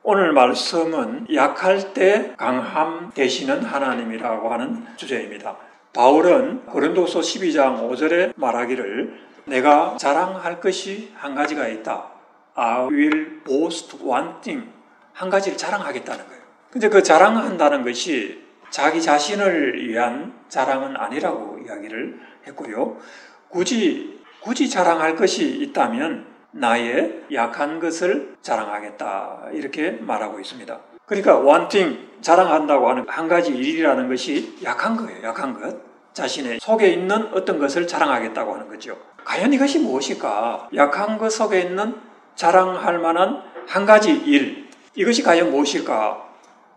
오늘 말씀은 약할 때 강함 되시는 하나님이라고 하는 주제입니다. 바울은 고린도서 12장 5절에 말하기를 내가 자랑할 것이 한 가지가 있다. I will boast one thing. 한 가지를 자랑하겠다는 거예요. 근데 그 자랑한다는 것이 자기 자신을 위한 자랑은 아니라고 이야기를 했고요. 굳이 자랑할 것이 있다면 나의 약한 것을 자랑하겠다 이렇게 말하고 있습니다. 그러니까 one thing 자랑한다고 하는 한 가지 일이라는 것이 약한 거예요. 약한 것. 자신의 속에 있는 어떤 것을 자랑하겠다고 하는 거죠. 과연 이것이 무엇일까? 약한 것 속에 있는 자랑할 만한 한 가지 일. 이것이 과연 무엇일까?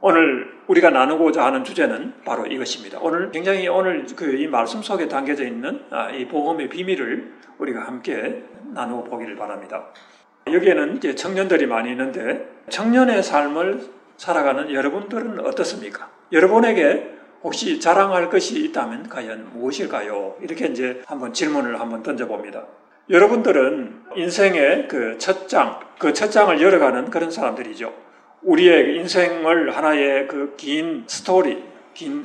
오늘 우리가 나누고자 하는 주제는 바로 이것입니다. 오늘 이 말씀 속에 담겨져 있는 이 복음의 비밀을 우리가 함께 나누어 보기를 바랍니다. 여기에는 이제 청년들이 많이 있는데 청년의 삶을 살아가는 여러분들은 어떻습니까? 여러분에게 혹시 자랑할 것이 있다면 과연 무엇일까요? 이렇게 이제 한번 질문을 한번 던져봅니다. 여러분들은 인생의 그 첫 장을 열어가는 그런 사람들이죠. 우리의 인생을 하나의 그 긴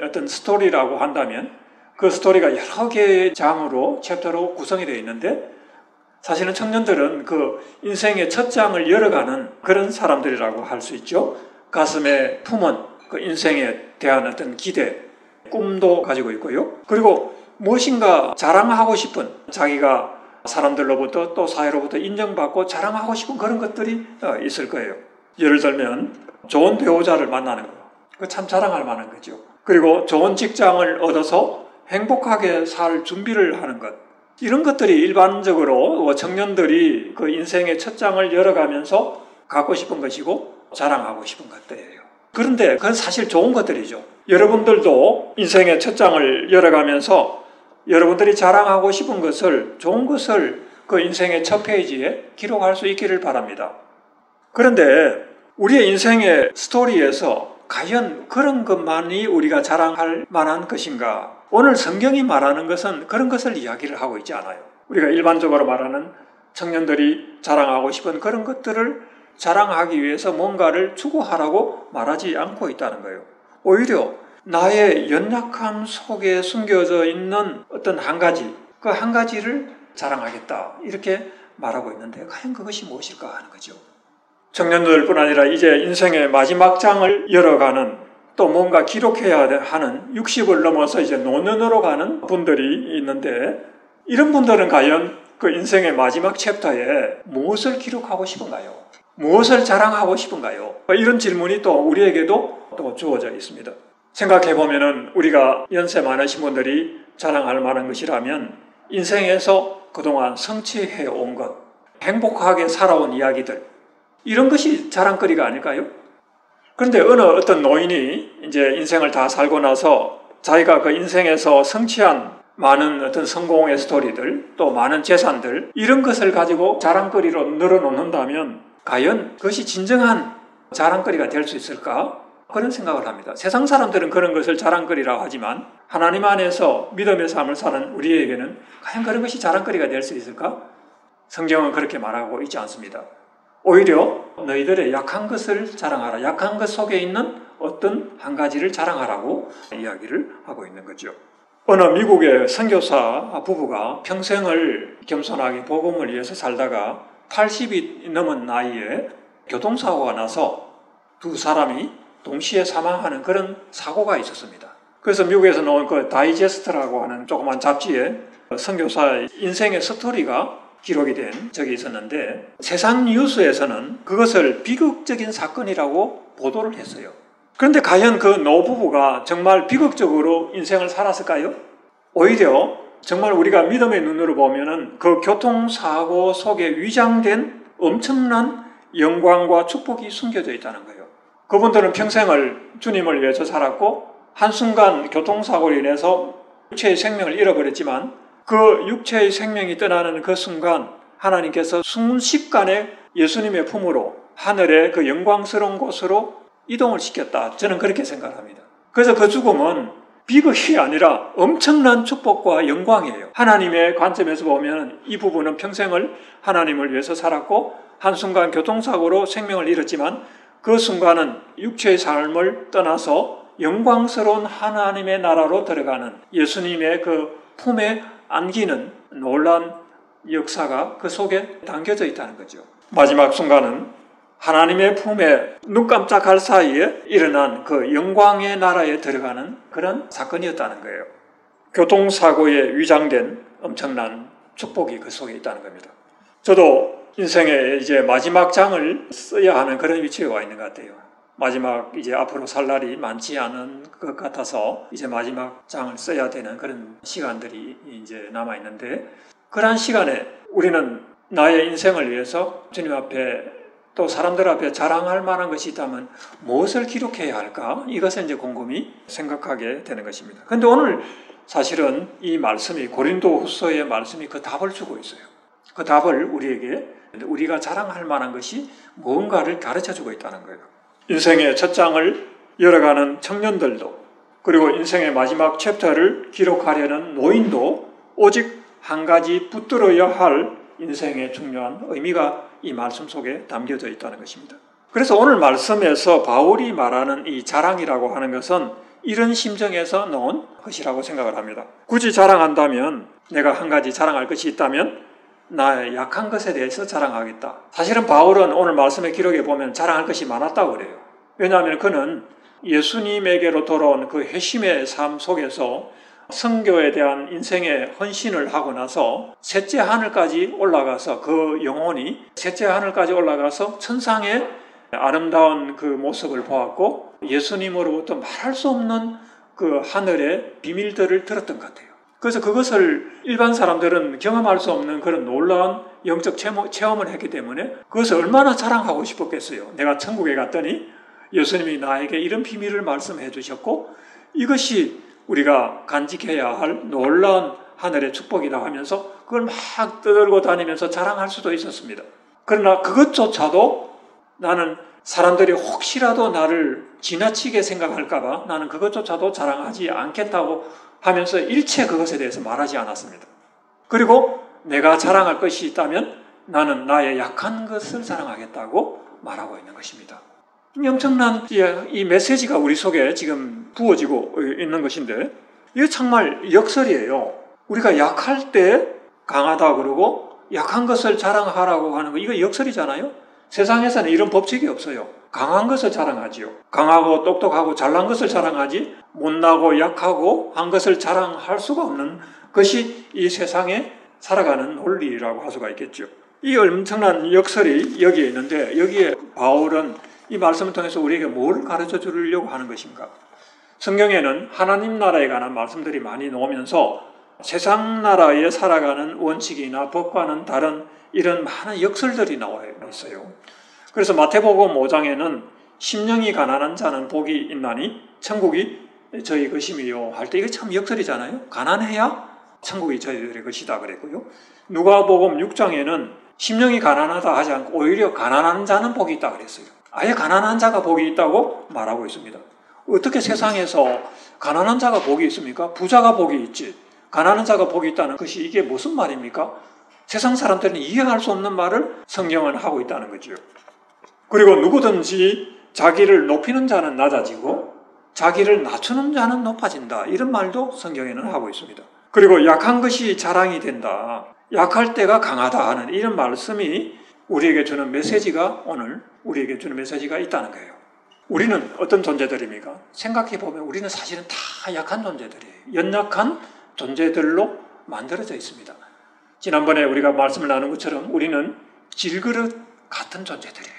어떤 스토리라고 한다면 그 스토리가 여러 개의 장으로, 챕터로 구성이 되어 있는데 사실은 청년들은 그 인생의 첫 장을 열어가는 그런 사람들이라고 할 수 있죠. 가슴에 품은 그 인생에 대한 어떤 기대, 꿈도 가지고 있고요. 그리고 무엇인가 자랑하고 싶은 자기가 사람들로부터 또 사회로부터 인정받고 자랑하고 싶은 그런 것들이 있을 거예요. 예를 들면 좋은 배우자를 만나는 거. 그거 참 자랑할 만한 거죠. 그리고 좋은 직장을 얻어서 행복하게 살 준비를 하는 것. 이런 것들이 일반적으로 청년들이 그 인생의 첫 장을 열어가면서 갖고 싶은 것이고 자랑하고 싶은 것들이에요. 그런데 그건 사실 좋은 것들이죠. 여러분들도 인생의 첫 장을 열어가면서 여러분들이 자랑하고 싶은 것을, 좋은 것을 그 인생의 첫 페이지에 기록할 수 있기를 바랍니다. 그런데 우리의 인생의 스토리에서 과연 그런 것만이 우리가 자랑할 만한 것인가? 오늘 성경이 말하는 것은 그런 것을 이야기를 하고 있지 않아요. 우리가 일반적으로 말하는 청년들이 자랑하고 싶은 그런 것들을 자랑하기 위해서 뭔가를 추구하라고 말하지 않고 있다는 거예요. 오히려 나의 연약함 속에 숨겨져 있는 어떤 한 가지, 그 한 가지를 자랑하겠다 이렇게 말하고 있는데 과연 그것이 무엇일까 하는 거죠. 청년들뿐 아니라 이제 인생의 마지막 장을 열어가는 또 뭔가 기록해야 하는 60을 넘어서 이제 노년으로 가는 분들이 있는데 이런 분들은 과연 그 인생의 마지막 챕터에 무엇을 기록하고 싶은가요? 무엇을 자랑하고 싶은가요? 이런 질문이 또 우리에게도 또 주어져 있습니다. 생각해보면은 우리가 연세 많으신 분들이 자랑할 만한 것이라면 인생에서 그동안 성취해온 것, 행복하게 살아온 이야기들 이런 것이 자랑거리가 아닐까요? 그런데 어떤 노인이 이제 인생을 다 살고 나서 자기가 그 인생에서 성취한 많은 어떤 성공의 스토리들, 또 많은 재산들, 이런 것을 가지고 자랑거리로 늘어놓는다면 과연 그것이 진정한 자랑거리가 될 수 있을까? 그런 생각을 합니다. 세상 사람들은 그런 것을 자랑거리라고 하지만 하나님 안에서 믿음의 삶을 사는 우리에게는 과연 그런 것이 자랑거리가 될 수 있을까? 성경은 그렇게 말하고 있지 않습니다. 오히려 너희들의 약한 것을 자랑하라. 약한 것 속에 있는 어떤 한 가지를 자랑하라고 이야기를 하고 있는 거죠. 어느 미국의 선교사 부부가 평생을 겸손하게 복음을 위해서 살다가 80이 넘은 나이에 교통사고가 나서 두 사람이 동시에 사망하는 그런 사고가 있었습니다. 그래서 미국에서 나온 그 다이제스트라고 하는 조그만 잡지에 선교사의 인생의 스토리가 기록이 된 적이 있었는데 세상 뉴스에서는 그것을 비극적인 사건이라고 보도를 했어요. 그런데 과연 그 노부부가 정말 비극적으로 인생을 살았을까요? 오히려 정말 우리가 믿음의 눈으로 보면은 그 교통사고 속에 위장된 엄청난 영광과 축복이 숨겨져 있다는 거예요. 그분들은 평생을 주님을 위해서 살았고 한순간 교통사고로 인해서 육체의 생명을 잃어버렸지만 그 육체의 생명이 떠나는 그 순간 하나님께서 순식간에 예수님의 품으로 하늘의 그 영광스러운 곳으로 이동을 시켰다. 저는 그렇게 생각합니다. 그래서 그 죽음은 비극이 아니라 엄청난 축복과 영광이에요. 하나님의 관점에서 보면 이 부부는 평생을 하나님을 위해서 살았고 한순간 교통사고로 생명을 잃었지만 그 순간은 육체의 삶을 떠나서 영광스러운 하나님의 나라로 들어가는 예수님의 그 품에 안기는 놀라운 역사가 그 속에 담겨져 있다는 거죠. 마지막 순간은 하나님의 품에 눈 깜짝할 사이에 일어난 그 영광의 나라에 들어가는 그런 사건이었다는 거예요. 교통사고에 위장된 엄청난 축복이 그 속에 있다는 겁니다. 저도 인생의 이제 마지막 장을 써야 하는 그런 위치에 와 있는 것 같아요. 마지막 이제 앞으로 살 날이 많지 않은 것 같아서 이제 마지막 장을 써야 되는 그런 시간들이 이제 남아 있는데, 그러한 시간에 우리는 나의 인생을 위해서 주님 앞에 또 사람들 앞에 자랑할 만한 것이 있다면 무엇을 기록해야 할까? 이것을 이제 곰곰이 생각하게 되는 것입니다. 그런데 오늘 사실은 이 말씀이, 고린도후서의 말씀이 그 답을 주고 있어요. 그 답을 우리에게, 우리가 자랑할 만한 것이 무언가를 가르쳐주고 있다는 거예요. 인생의 첫 장을 열어가는 청년들도, 그리고 인생의 마지막 챕터를 기록하려는 노인도 오직 한 가지 붙들어야 할 인생의 중요한 의미가 이 말씀 속에 담겨져 있다는 것입니다. 그래서 오늘 말씀에서 바울이 말하는 이 자랑이라고 하는 것은 이런 심정에서 나온 것이라고 생각을 합니다. 굳이 자랑한다면, 내가 한 가지 자랑할 것이 있다면 나의 약한 것에 대해서 자랑하겠다. 사실은 바울은 오늘 말씀의 기록에 보면 자랑할 것이 많았다고 그래요. 왜냐하면 그는 예수님에게로 돌아온 그 회심의 삶 속에서 선교에 대한 인생의 헌신을 하고 나서 셋째 하늘까지 올라가서, 그 영혼이 셋째 하늘까지 올라가서 천상의 아름다운 그 모습을 보았고, 예수님으로부터 말할 수 없는 그 하늘의 비밀들을 들었던 것 같아요. 그래서 그것을 일반 사람들은 경험할 수 없는 그런 놀라운 영적 체험을 했기 때문에 그것을 얼마나 자랑하고 싶었겠어요. 내가 천국에 갔더니 예수님이 나에게 이런 비밀을 말씀해 주셨고, 이것이 우리가 간직해야 할 놀라운 하늘의 축복이다 하면서 그걸 막 떠들고 다니면서 자랑할 수도 있었습니다. 그러나 그것조차도 나는 사람들이 혹시라도 나를 지나치게 생각할까 봐 나는 그것조차도 자랑하지 않겠다고 하면서 일체 그것에 대해서 말하지 않았습니다. 그리고 내가 자랑할 것이 있다면 나는 나의 약한 것을 자랑하겠다고 말하고 있는 것입니다. 엄청난 이 메시지가 우리 속에 지금 부어지고 있는 것인데, 이게 정말 역설이에요. 우리가 약할 때 강하다 그러고 약한 것을 자랑하라고 하는 거, 이거 역설이잖아요. 세상에서는 이런 법칙이 없어요. 강한 것을 자랑하지요. 강하고 똑똑하고 잘난 것을 자랑하지, 못나고 약하고 한 것을 자랑할 수가 없는 것이 이 세상에 살아가는 논리라고 할 수가 있겠죠. 이 엄청난 역설이 여기에 있는데, 여기에 바울은 이 말씀을 통해서 우리에게 뭘 가르쳐 주려고 하는 것인가? 성경에는 하나님 나라에 관한 말씀들이 많이 나오면서 세상 나라에 살아가는 원칙이나 법과는 다른 이런 많은 역설들이 나와 있어요. 그래서 마태복음 5장에는 심령이 가난한 자는 복이 있나니 천국이 저희 것임이요 할 때, 이게 참 역설이잖아요. 가난해야 천국이 저희들의 것이다 그랬고요. 누가복음 6장에는 심령이 가난하다 하지 않고 오히려 가난한 자는 복이 있다 그랬어요. 아예 가난한 자가 복이 있다고 말하고 있습니다. 어떻게 세상에서 가난한 자가 복이 있습니까? 부자가 복이 있지. 가난한 자가 복이 있다는 것이 이게 무슨 말입니까? 세상 사람들은 이해할 수 없는 말을 성경은 하고 있다는 거죠. 그리고 누구든지 자기를 높이는 자는 낮아지고 자기를 낮추는 자는 높아진다. 이런 말도 성경에는 하고 있습니다. 그리고 약한 것이 자랑이 된다. 약할 때가 강하다 하는 이런 말씀이 우리에게 주는 메시지가, 오늘 우리에게 주는 메시지가 있다는 거예요. 우리는 어떤 존재들입니까? 생각해보면 우리는 사실은 다 약한 존재들이에요. 연약한 존재들로 만들어져 있습니다. 지난번에 우리가 말씀을 나눈 것처럼 우리는 질그릇 같은 존재들이에요.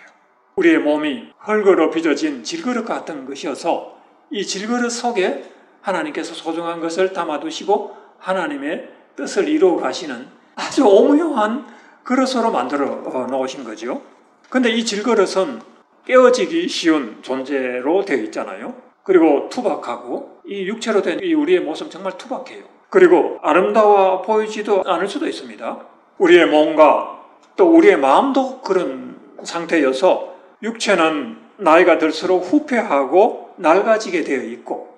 우리의 몸이 흙으로 빚어진 질그릇 같은 것이어서 이 질그릇 속에 하나님께서 소중한 것을 담아두시고 하나님의 뜻을 이루어 가시는 아주 오묘한 그릇으로 만들어 놓으신 거죠. 그런데 이 질그릇은 깨어지기 쉬운 존재로 되어 있잖아요. 그리고 투박하고, 이 육체로 된 이 우리의 모습 정말 투박해요. 그리고 아름다워 보이지도 않을 수도 있습니다. 우리의 몸과 또 우리의 마음도 그런 상태여서 육체는 나이가 들수록 후퇴하고 낡아지게 되어 있고,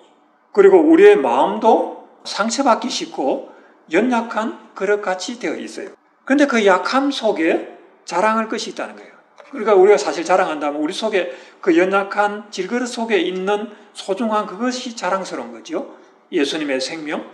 그리고 우리의 마음도 상처받기 쉽고 연약한 그릇같이 되어 있어요. 그런데 그 약함 속에 자랑할 것이 있다는 거예요. 그러니까 우리가 사실 자랑한다면 우리 속에 그 연약한 질그릇 속에 있는 소중한 그것이 자랑스러운 거죠. 예수님의 생명,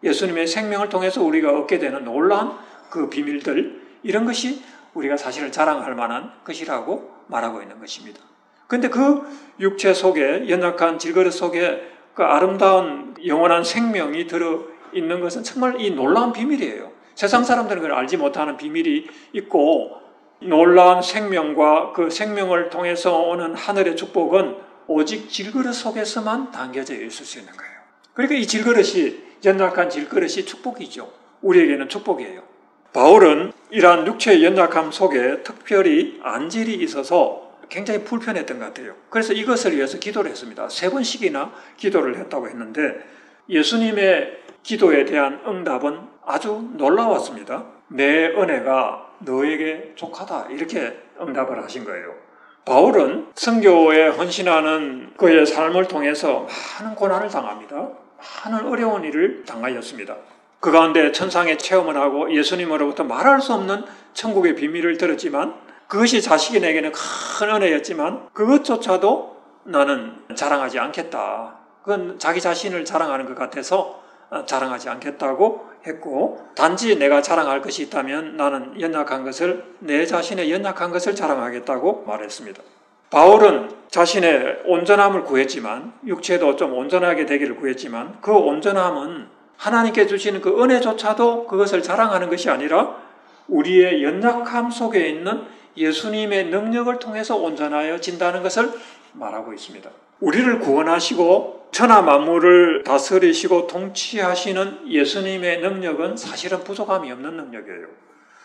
예수님의 생명을 통해서 우리가 얻게 되는 놀라운 그 비밀들, 이런 것이 우리가 사실은 자랑할 만한 것이라고 말하고 있는 것입니다. 그런데 그 육체 속에, 연약한 질그릇 속에 그 아름다운 영원한 생명이 들어있는 것은 정말 이 놀라운 비밀이에요. 세상 사람들은 그걸 알지 못하는 비밀이 있고, 놀라운 생명과 그 생명을 통해서 오는 하늘의 축복은 오직 질그릇 속에서만 담겨져 있을 수 있는 거예요. 그러니까 이 질그릇이, 연약한 질그릇이 축복이죠. 우리에게는 축복이에요. 바울은 이러한 육체의 연약함 속에 특별히 안질이 있어서 굉장히 불편했던 것 같아요. 그래서 이것을 위해서 기도를 했습니다. 3번씩이나 기도를 했다고 했는데, 예수님의 기도에 대한 응답은 아주 놀라웠습니다. 내 은혜가 너에게 족하다, 이렇게 응답을 하신 거예요. 바울은 선교에 헌신하는 그의 삶을 통해서 많은 고난을 당합니다. 많은 어려운 일을 당하였습니다. 그 가운데 천상의 체험을 하고 예수님으로부터 말할 수 없는 천국의 비밀을 들었지만, 그것이 자식에게는 큰 은혜였지만 그것조차도 나는 자랑하지 않겠다. 그건 자기 자신을 자랑하는 것 같아서 자랑하지 않겠다고 했고, 단지 내가 자랑할 것이 있다면 나는 연약한 것을, 내 자신의 연약한 것을 자랑하겠다고 말했습니다. 바울은 자신의 온전함을 구했지만, 육체도 좀 온전하게 되기를 구했지만, 그 온전함은 하나님께 주시는 그 은혜조차도 그것을 자랑하는 것이 아니라 우리의 연약함 속에 있는 예수님의 능력을 통해서 온전하여진다는 것을 말하고 있습니다. 우리를 구원하시고 천하 만물을 다스리시고 통치하시는 예수님의 능력은 사실은 부족함이 없는 능력이에요.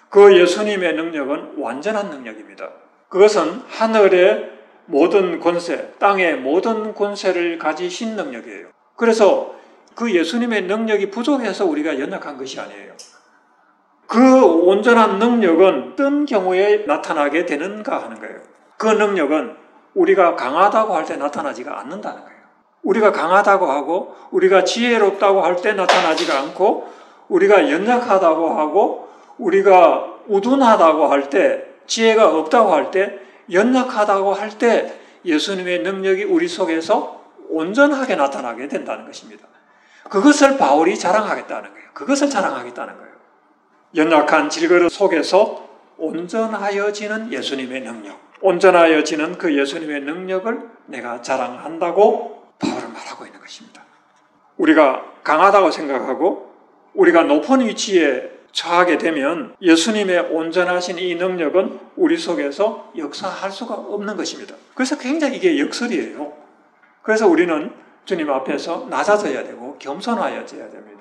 그 예수님의 능력은 완전한 능력입니다. 그것은 하늘의 모든 권세, 땅의 모든 권세를 가지신 능력이에요. 그래서 그 예수님의 능력이 부족해서 우리가 연약한 것이 아니에요. 그 온전한 능력은 어떤 경우에 나타나게 되는가 하는 거예요. 그 능력은 우리가 강하다고 할 때 나타나지가 않는다는 거예요. 우리가 강하다고 하고 우리가 지혜롭다고 할 때 나타나지가 않고, 우리가 연약하다고 하고 우리가 우둔하다고 할 때, 지혜가 없다고 할 때, 연약하다고 할 때 예수님의 능력이 우리 속에서 온전하게 나타나게 된다는 것입니다. 그것을 바울이 자랑하겠다는 거예요. 그것을 자랑하겠다는 거예요. 연약한 질그릇 속에서 온전하여지는 예수님의 능력, 온전하여지는 그 예수님의 능력을 내가 자랑한다고 바울은 말하고 있는 것입니다. 우리가 강하다고 생각하고 우리가 높은 위치에 처하게 되면 예수님의 온전하신 이 능력은 우리 속에서 역사할 수가 없는 것입니다. 그래서 굉장히 이게 역설이에요. 그래서 우리는 주님 앞에서 낮아져야 되고 겸손하여져야 됩니다.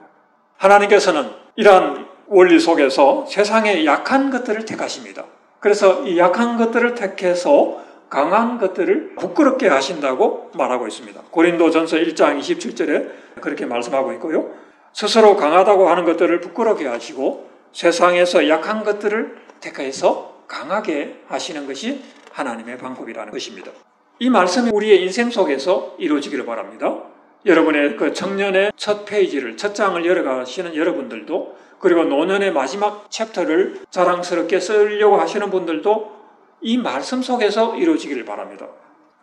하나님께서는 이러한 원리 속에서 세상의 약한 것들을 택하십니다. 그래서 이 약한 것들을 택해서 강한 것들을 부끄럽게 하신다고 말하고 있습니다. 고린도전서 1장 27절에 그렇게 말씀하고 있고요. 스스로 강하다고 하는 것들을 부끄럽게 하시고 세상에서 약한 것들을 택해서 강하게 하시는 것이 하나님의 방법이라는 것입니다. 이 말씀이 우리의 인생 속에서 이루어지기를 바랍니다. 여러분의 그 청년의 첫 페이지를, 첫 장을 열어가시는 여러분들도, 그리고 노년의 마지막 챕터를 자랑스럽게 쓰려고 하시는 분들도 이 말씀 속에서 이루어지기를 바랍니다.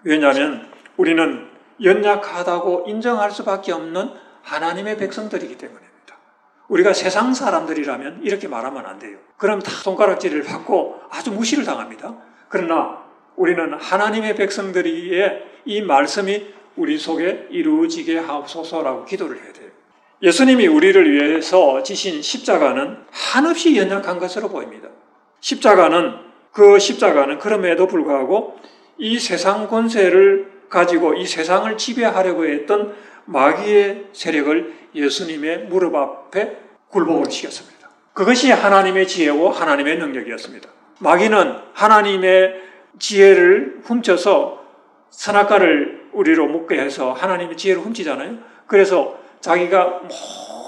왜냐하면 우리는 연약하다고 인정할 수밖에 없는 하나님의 백성들이기 때문입니다. 우리가 세상 사람들이라면 이렇게 말하면 안 돼요. 그럼 다 손가락질을 받고 아주 무시를 당합니다. 그러나 우리는 하나님의 백성들이기에 이 말씀이 우리 속에 이루어지게 하옵소서라고 기도를 해야 돼요. 예수님이 우리를 위해서 지신 십자가는 한없이 연약한 것으로 보입니다. 십자가는 그럼에도 불구하고 이 세상 권세를 가지고 이 세상을 지배하려고 했던 마귀의 세력을 예수님의 무릎 앞에 굴복을 시켰습니다. 그것이 하나님의 지혜고 하나님의 능력이었습니다. 마귀는 하나님의 지혜를 훔쳐서 선악과를 우리로 먹게 해서 하나님의 지혜를 훔치잖아요. 그래서 자기가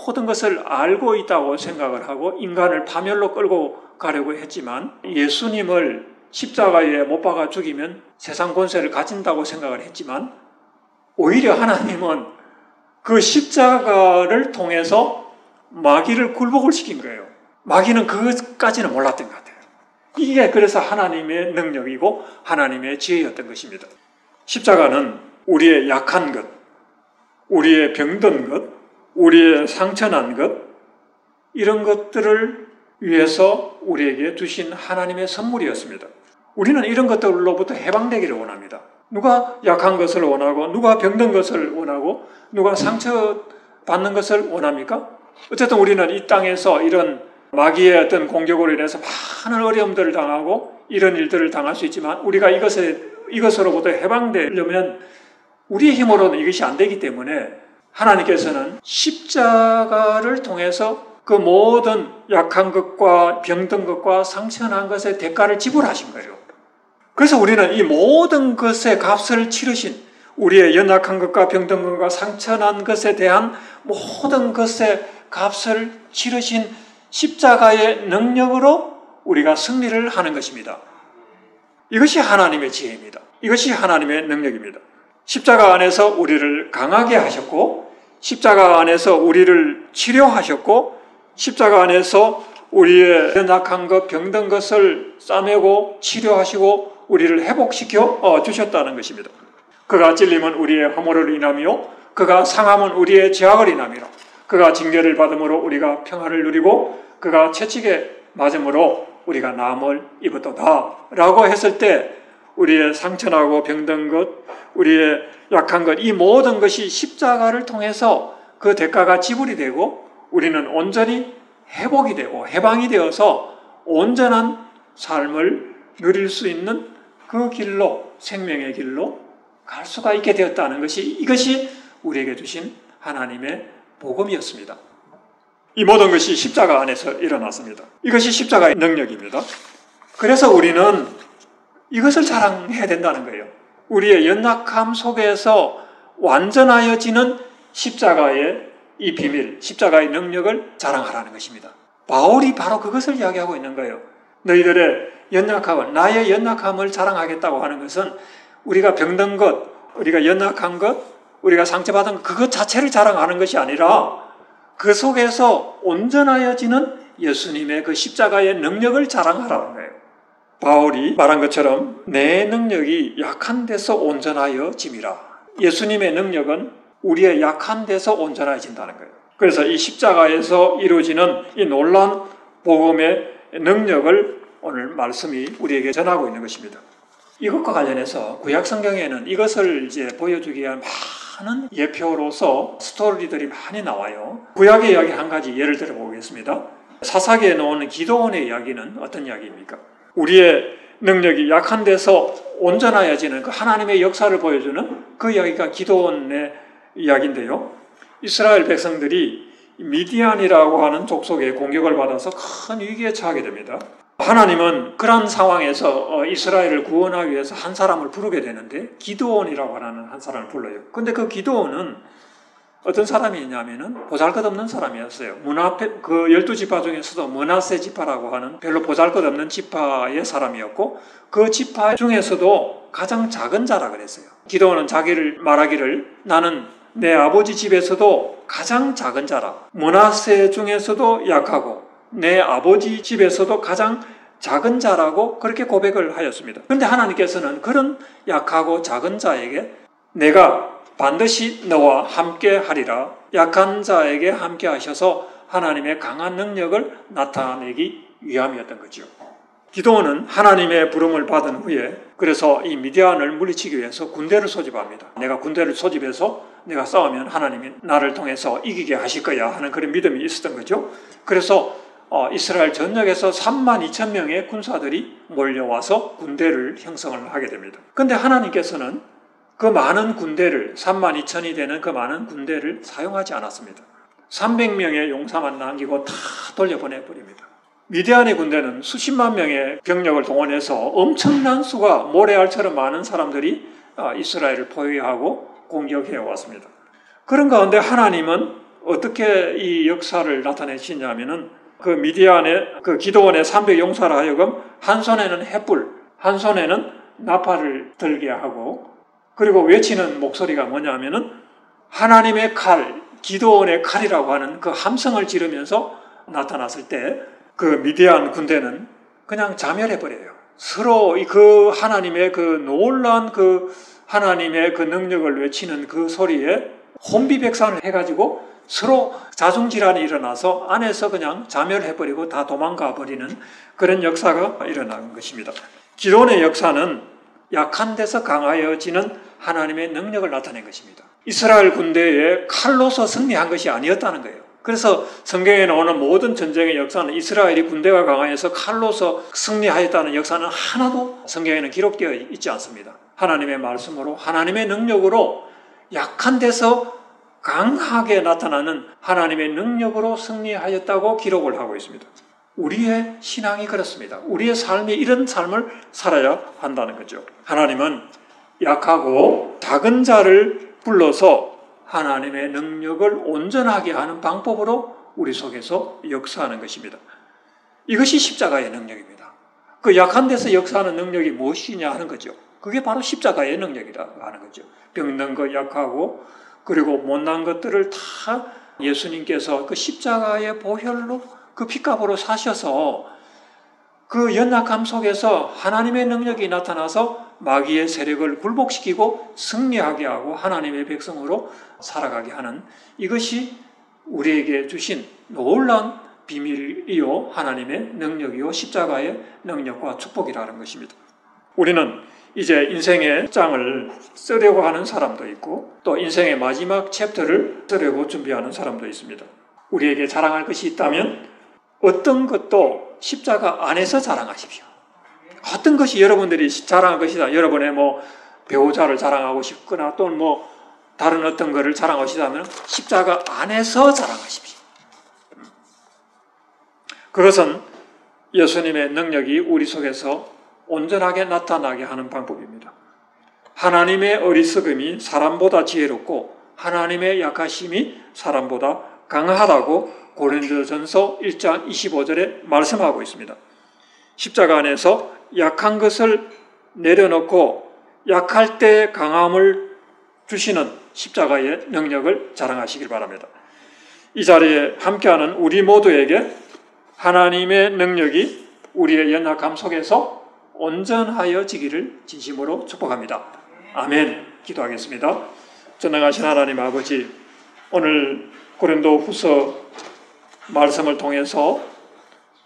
모든 것을 알고 있다고 생각을 하고 인간을 파멸로 끌고 가려고 했지만, 예수님을 십자가에 못 박아 죽이면 세상 권세를 가진다고 생각을 했지만, 오히려 하나님은 그 십자가를 통해서 마귀를 굴복을 시킨 거예요. 마귀는 그것까지는 몰랐던 것 같아요. 이게 그래서 하나님의 능력이고 하나님의 지혜였던 것입니다. 십자가는 우리의 약한 것, 우리의 병든 것, 우리의 상처난 것, 이런 것들을 위해서 우리에게 주신 하나님의 선물이었습니다. 우리는 이런 것들로부터 해방되기를 원합니다. 누가 약한 것을 원하고, 누가 병든 것을 원하고, 누가 상처받는 것을 원합니까? 어쨌든 우리는 이 땅에서 이런 마귀의 어떤 공격으로 인해서 많은 어려움들을 당하고 이런 일들을 당할 수 있지만, 우리가 이것으로부터 해방되려면 우리의 힘으로는 이것이 안 되기 때문에 하나님께서는 십자가를 통해서 그 모든 약한 것과 병든 것과 상처난 것의 대가를 지불하신 거예요. 그래서 우리는 이 모든 것의 값을 치르신, 우리의 연약한 것과 병든 것과 상처난 것에 대한 모든 것의 값을 치르신 십자가의 능력으로 우리가 승리를 하는 것입니다. 이것이 하나님의 지혜입니다. 이것이 하나님의 능력입니다. 십자가 안에서 우리를 강하게 하셨고, 십자가 안에서 우리를 치료하셨고, 십자가 안에서 우리의 연약한 것, 병든 것을 싸매고 치료하시고 우리를 회복시켜 주셨다는 것입니다. 그가 찔림은 우리의 허물을 인하며 그가 상함은 우리의 죄악을 인하며 그가 징계를 받음으로 우리가 평화를 누리고 그가 채찍에 맞음으로 우리가 나음을 입었도다 라고 했을 때, 우리의 상처나고 병든 것, 우리의 약한 것, 이 모든 것이 십자가를 통해서 그 대가가 지불이 되고 우리는 온전히 회복이 되고 해방이 되어서 온전한 삶을 누릴 수 있는 그 길로, 생명의 길로 갈 수가 있게 되었다는 것이, 이것이 우리에게 주신 하나님의 복음이었습니다. 이 모든 것이 십자가 안에서 일어났습니다. 이것이 십자가의 능력입니다. 그래서 우리는 이것을 자랑해야 된다는 거예요. 우리의 연약함 속에서 완전하여지는 십자가의 이 비밀, 십자가의 능력을 자랑하라는 것입니다. 바울이 바로 그것을 이야기하고 있는 거예요. 너희들의 연약함을, 나의 연약함을 자랑하겠다고 하는 것은 우리가 병든 것, 우리가 연약한 것, 우리가 상처받은 것, 그것 자체를 자랑하는 것이 아니라 그 속에서 온전하여지는 예수님의 그 십자가의 능력을 자랑하라는 거예요. 바울이 말한 것처럼 내 능력이 약한 데서 온전하여짐이라. 예수님의 능력은 우리의 약한 데서 온전해진다는 거예요. 그래서 이 십자가에서 이루어지는 이 놀라운 복음의 능력을 오늘 말씀이 우리에게 전하고 있는 것입니다. 이것과 관련해서 구약 성경에는 이것을 이제 보여주기 위한 많은 예표로서 스토리들이 많이 나와요. 구약의 이야기 한 가지 예를 들어 보겠습니다. 사사기에 나오는 기도원의 이야기는 어떤 이야기입니까? 우리의 능력이 약한 데서 온전하여지는 그 하나님의 역사를 보여주는 그 이야기가 기도원의 이야기인데요. 이스라엘 백성들이 미디안이라고 하는 족속의 공격을 받아서 큰 위기에 처하게 됩니다. 하나님은 그런 상황에서 이스라엘을 구원하기 위해서 한 사람을 부르게 되는데, 기드온이라고 하는 한 사람을 불러요. 근데 그 기드온은 어떤 사람이냐면은 보잘것없는 사람이었어요. 그 12지파 중에서도 므낫세 지파라고 하는 별로 보잘것없는 지파의 사람이었고, 그 지파 중에서도 가장 작은 자라 그랬어요. 기드온은 자기를 말하기를 나는 내 아버지 집에서도 가장 작은 자라, 므낫세 중에서도 약하고 내 아버지 집에서도 가장 작은 자라고 그렇게 고백을 하였습니다. 그런데 하나님께서는 그런 약하고 작은 자에게 내가 반드시 너와 함께 하리라, 약한 자에게 함께 하셔서 하나님의 강한 능력을 나타내기 위함이었던 거죠. 기도원은 하나님의 부름을 받은 후에 그래서 이 미디안을 물리치기 위해서 군대를 소집합니다. 내가 군대를 소집해서 내가 싸우면 하나님이 나를 통해서 이기게 하실 거야 하는 그런 믿음이 있었던 거죠. 그래서 이스라엘 전역에서 32,000명의 군사들이 몰려와서 군대를 형성을 하게 됩니다. 그런데 하나님께서는 그 많은 군대를, 32,000이 되는 그 많은 군대를 사용하지 않았습니다. 300명의 용사만 남기고 다 돌려보내버립니다. 미디안의 군대는 수십만 명의 병력을 동원해서 엄청난 수가 모래알처럼 많은 사람들이 이스라엘을 포위하고 공격해 왔습니다. 그런 가운데 하나님은 어떻게 이 역사를 나타내시냐면은 그 미디안의 그 기도원의 300용사를 하여금 한 손에는 횃불, 한 손에는 나팔을 들게 하고, 그리고 외치는 목소리가 뭐냐면은 하나님의 칼, 기도원의 칼이라고 하는 그 함성을 지르면서 나타났을 때 그 미디안 군대는 그냥 자멸해버려요. 서로 그 하나님의 그 놀라운 그 하나님의 그 능력을 외치는 그 소리에 혼비백산을 해가지고 서로 자중질환이 일어나서 안에서 그냥 자멸해버리고 다 도망가 버리는 그런 역사가 일어난 것입니다. 기도의 역사는 약한 데서 강하여지는 하나님의 능력을 나타낸 것입니다. 이스라엘 군대에 칼로서 승리한 것이 아니었다는 거예요. 그래서 성경에 나오는 모든 전쟁의 역사는 이스라엘이 군대가 강하여서 칼로서 승리하였다는 역사는 하나도 성경에는 기록되어 있지 않습니다. 하나님의 말씀으로 하나님의 능력으로 약한 데서 강하게 나타나는 하나님의 능력으로 승리하였다고 기록을 하고 있습니다. 우리의 신앙이 그렇습니다. 우리의 삶이 이런 삶을 살아야 한다는 거죠. 하나님은 약하고 작은 자를 불러서 하나님의 능력을 온전하게 하는 방법으로 우리 속에서 역사하는 것입니다. 이것이 십자가의 능력입니다. 그 약한 데서 역사하는 능력이 무엇이냐 하는 거죠. 그게 바로 십자가의 능력이라고 하는 거죠. 병든 것 약하고 그리고 못난 것들을 다 예수님께서 그 십자가의 보혈로 그 피값으로 사셔서 그 연약함 속에서 하나님의 능력이 나타나서 마귀의 세력을 굴복시키고 승리하게 하고 하나님의 백성으로 살아가게 하는 이것이 우리에게 주신 놀라운 비밀이요 하나님의 능력이요 십자가의 능력과 축복이라는 것입니다. 우리는 이제 인생의 장을 쓰려고 하는 사람도 있고 또 인생의 마지막 챕터를 쓰려고 준비하는 사람도 있습니다. 우리에게 자랑할 것이 있다면 어떤 것도 십자가 안에서 자랑하십시오. 어떤 것이 여러분들이 자랑할 것이다. 여러분의 배우자를 자랑하고 싶거나 또는 다른 어떤 것을 자랑하고 싶다면 십자가 안에서 자랑하십시오. 그것은 예수님의 능력이 우리 속에서 온전하게 나타나게 하는 방법입니다. 하나님의 어리석음이 사람보다 지혜롭고 하나님의 약하심이 사람보다 강하다고 고린도전서 1장 25절에 말씀하고 있습니다. 십자가 안에서 약한 것을 내려놓고 약할 때 강함을 주시는 십자가의 능력을 자랑하시길 바랍니다. 이 자리에 함께하는 우리 모두에게 하나님의 능력이 우리의 연약함 속에서 온전하여지기를 진심으로 축복합니다. 아멘. 기도하겠습니다. 전능하신 하나님 아버지, 오늘 고린도후서 말씀을 통해서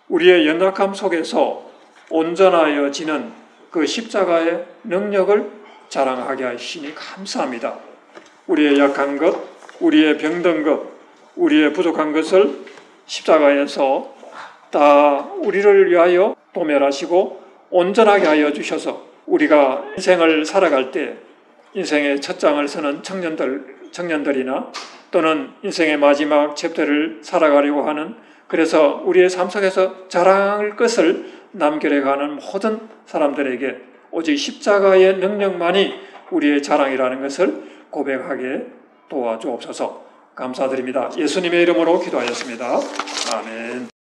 우리의 연약함 속에서 온전하여지는 그 십자가의 능력을 자랑하게 하시니 감사합니다. 우리의 약한 것, 우리의 병든 것, 우리의 부족한 것을 십자가에서 다 우리를 위하여 도멸하시고 온전하게 하여 주셔서 우리가 인생을 살아갈 때 인생의 첫 장을 서는 청년들이나 또는 인생의 마지막 챕터를 살아가려고 하는 그래서 우리의 삶 속에서 자랑할 것을 남겨가는 모든 사람들에게 오직 십자가의 능력만이 우리의 자랑이라는 것을 고백하게 도와주옵소서. 감사드립니다. 예수님의 이름으로 기도하였습니다. 아멘.